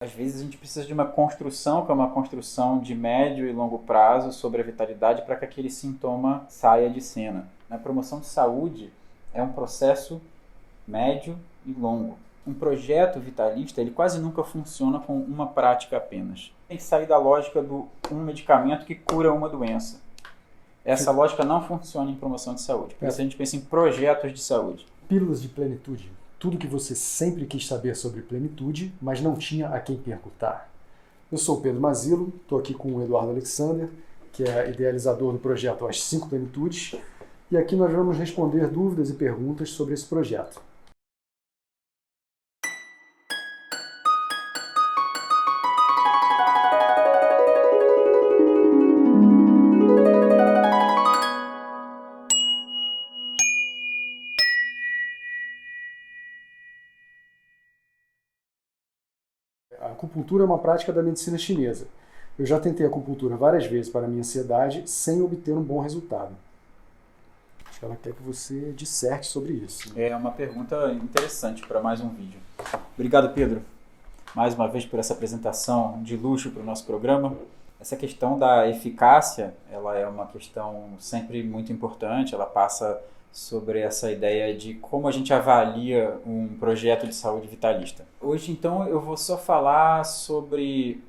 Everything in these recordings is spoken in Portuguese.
Às vezes a gente precisa de uma construção, que é uma construção de médio e longo prazo sobre a vitalidade para que aquele sintoma saia de cena. A promoção de saúde é um processo médio e longo. Um projeto vitalista ele quase nunca funciona com uma prática apenas. Tem que sair da lógica do um medicamento que cura uma doença. Essa lógica não funciona em promoção de saúde. Por isso a gente pensa em projetos de saúde. Pílulas de plenitude. Tudo que você sempre quis saber sobre plenitude, mas não tinha a quem perguntar. Eu sou o Pedro Mazilo, estou aqui com o Eduardo Alexander, que é idealizador do projeto As 5 Plenitudes, e aqui nós vamos responder dúvidas e perguntas sobre esse projeto. A acupuntura é uma prática da medicina chinesa. Eu já tentei acupuntura várias vezes para a minha ansiedade sem obter um bom resultado. Acho que ela quer que você disserte sobre isso. É uma pergunta interessante para mais um vídeo. Obrigado, Pedro, mais uma vez por essa apresentação de luxo para o nosso programa. Essa questão da eficácia, ela é uma questão sempre muito importante, ela passa sobre essa ideia de como a gente avalia um projeto de saúde vitalista. Hoje, então, eu vou só falar sobre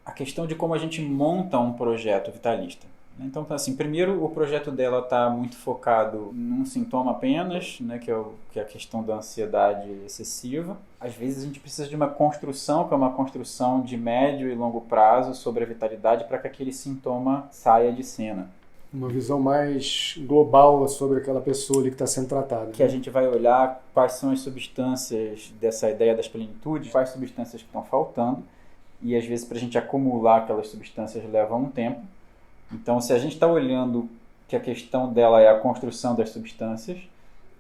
a questão de como a gente monta um projeto vitalista. Então, assim, primeiro, o projeto dela está muito focado num sintoma apenas, né, que é a questão da ansiedade excessiva. Às vezes a gente precisa de uma construção, que é uma construção de médio e longo prazo sobre a vitalidade para que aquele sintoma saia de cena. Uma visão mais global sobre aquela pessoa ali que está sendo tratada. Que a gente vai olhar quais são as substâncias dessa ideia das plenitudes, quais substâncias que estão faltando, e às vezes para a gente acumular aquelas substâncias leva um tempo. Então, se a gente está olhando que a questão dela é a construção das substâncias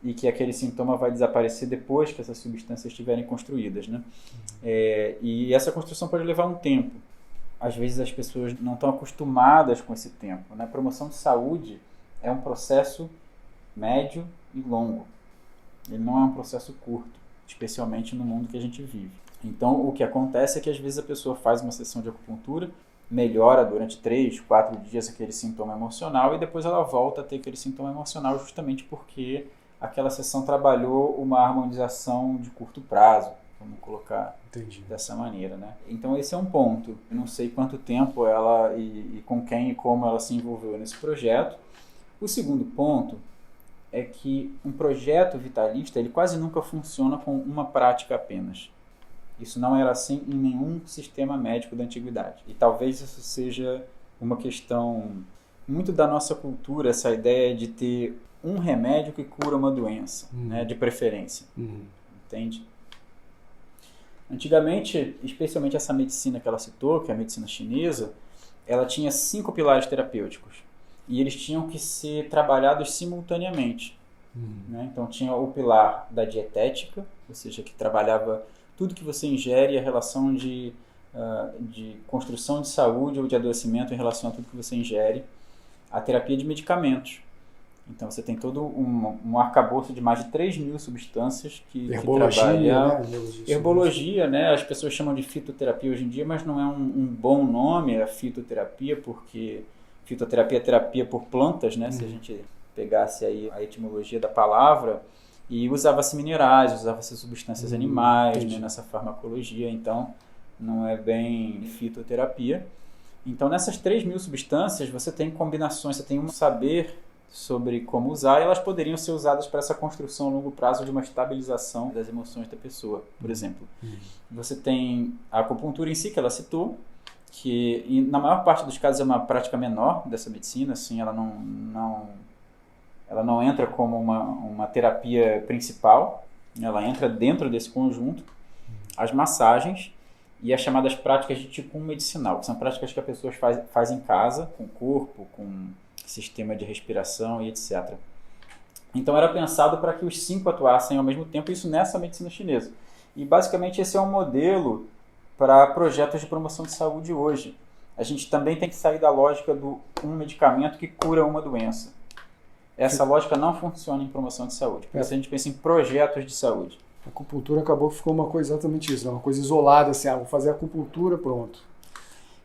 e que aquele sintoma vai desaparecer depois que essas substâncias estiverem construídas, né? E essa construção pode levar um tempo. Às vezes as pessoas não estão acostumadas com esse tempo, né? A promoção de saúde é um processo médio e longo. Ele não é um processo curto, especialmente no mundo que a gente vive. Então, o que acontece é que às vezes a pessoa faz uma sessão de acupuntura, melhora durante 3, 4 dias aquele sintoma emocional e depois ela volta a ter aquele sintoma emocional justamente porque aquela sessão trabalhou uma harmonização de curto prazo, vamos colocar dessa maneira, né? Então esse é um ponto. Eu não sei quanto tempo ela e com quem e como ela se envolveu nesse projeto. O segundo ponto é que um projeto vitalista ele quase nunca funciona com uma prática apenas. Isso não era assim em nenhum sistema médico da antiguidade. E talvez isso seja uma questão muito da nossa cultura, essa ideia de ter um remédio que cura uma doença, né, de preferência. Entende? Antigamente, especialmente essa medicina que ela citou, que é a medicina chinesa, ela tinha 5 pilares terapêuticos. E eles tinham que ser trabalhados simultaneamente. Né? Então tinha o pilar da dietética, ou seja, que trabalhava tudo que você ingere e a relação de construção de saúde ou de adoecimento em relação a tudo que você ingere. A terapia de medicamentos. Então você tem todo um arcabouço de mais de 3.000 substâncias que trabalham. Né? Herbologia, né? As pessoas chamam de fitoterapia hoje em dia, mas não é um bom nome a fitoterapia, porque fitoterapia é terapia por plantas, né? Se a gente pegasse aí a etimologia da palavra, e usava-se minerais, usava-se substâncias animais, né, nessa farmacologia, então não é bem fitoterapia. Então nessas 3.000 substâncias você tem combinações, você tem um saber sobre como usar e elas poderiam ser usadas para essa construção a longo prazo de uma estabilização das emoções da pessoa, por exemplo. Você tem a acupuntura em si, que ela citou, que na maior parte dos casos é uma prática menor dessa medicina, assim, ela não entra como uma terapia principal, ela entra dentro desse conjunto. As massagens e as chamadas práticas de Qigong medicinal, que são práticas que a pessoa faz em casa, com o corpo, com sistema de respiração e etc. Então era pensado para que os 5 atuassem ao mesmo tempo, isso nessa medicina chinesa. E basicamente esse é um modelo para projetos de promoção de saúde hoje. A gente também tem que sair da lógica do um medicamento que cura uma doença. Essa lógica não funciona em promoção de saúde. Por isso a gente pensa em projetos de saúde. A acupuntura acabou que ficou uma coisa exatamente isso, uma coisa isolada, assim, vou fazer acupuntura, pronto.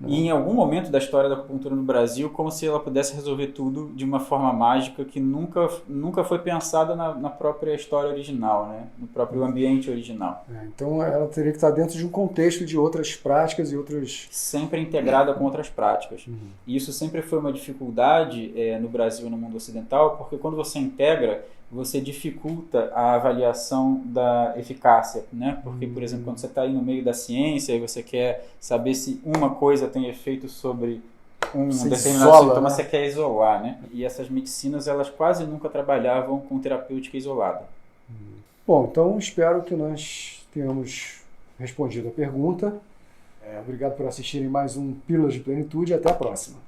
E em algum momento da história da acupuntura no Brasil, como se ela pudesse resolver tudo de uma forma mágica que nunca foi pensada na própria história original, né? No próprio ambiente original. Então ela teria que estar dentro de um contexto de outras práticas e outras... Sempre integrada com outras práticas. E isso sempre foi uma dificuldade no Brasil e no mundo ocidental, porque quando você integra, você dificulta a avaliação da eficácia, né? Porque, por exemplo, quando você está aí no meio da ciência e você quer saber se uma coisa tem efeito sobre um determinado sintoma, você quer isolar, né? E essas medicinas, elas quase nunca trabalhavam com terapêutica isolada. Bom, então espero que nós tenhamos respondido a pergunta. Obrigado por assistirem mais um Pílulas de Plenitude e até a próxima.